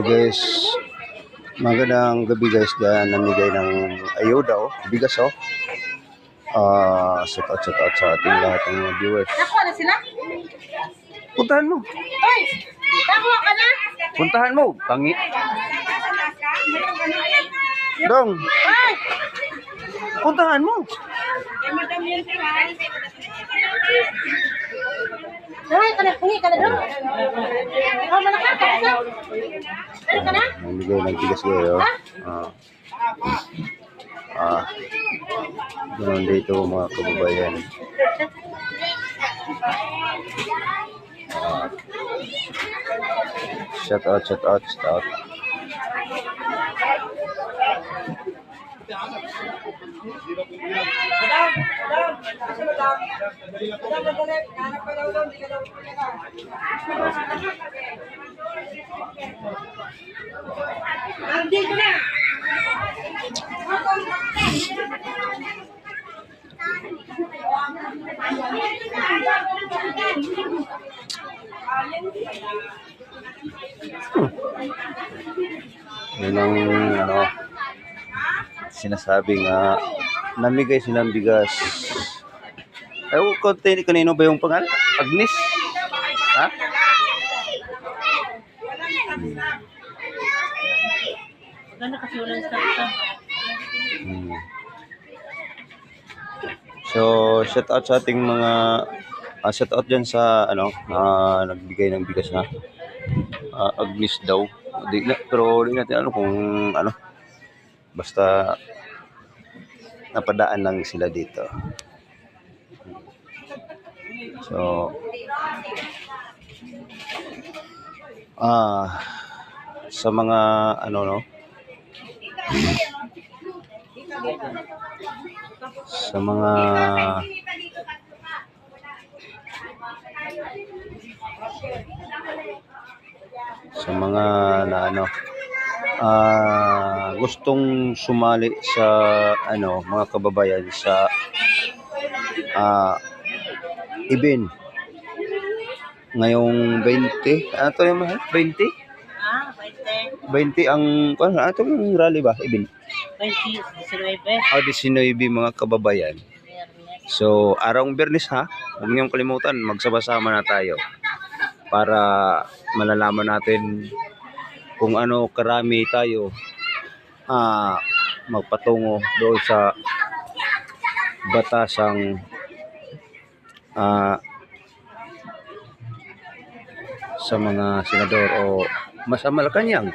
guys, magandang gabi guys. Diyan namigay ng ayuda bigas shout out sa ating lahat ng mga viewers. Nakuha na sila? Puntahan mo. Oy! Nakuha ka na? Puntahan mo. Tangi. Dong. Ay! Puntahan mo. Ay, hingi ka na doon. Oh, malaka ka na. Ano ka na? Namigay ng bigas kayo. Ganun dito mga kababayan. Shout out. Nandito na. Yun ang sinasabi nga namigay silang bigas. Kanino ba yung pangalan? Agnes? Ha? Ganda kasi ulan sa ito. So, shout out sa ating mga shout out dyan sa nagbigay ng bigas na Agnes daw. Pero di natin kung basta napadaan lang sila dito. So, sa mga sa mga gustong sumali sa mga kababayan sa event ngayong 20 yung mahal 20 20. ang yung rally ba event 19. 19 mga kababayan. So araw Biyernes huwag niyong kalimutan, magsama-sama na tayo para malalaman natin kung ano karami tayo magpatungo doon sa batasang sa mga senador o Malacanang.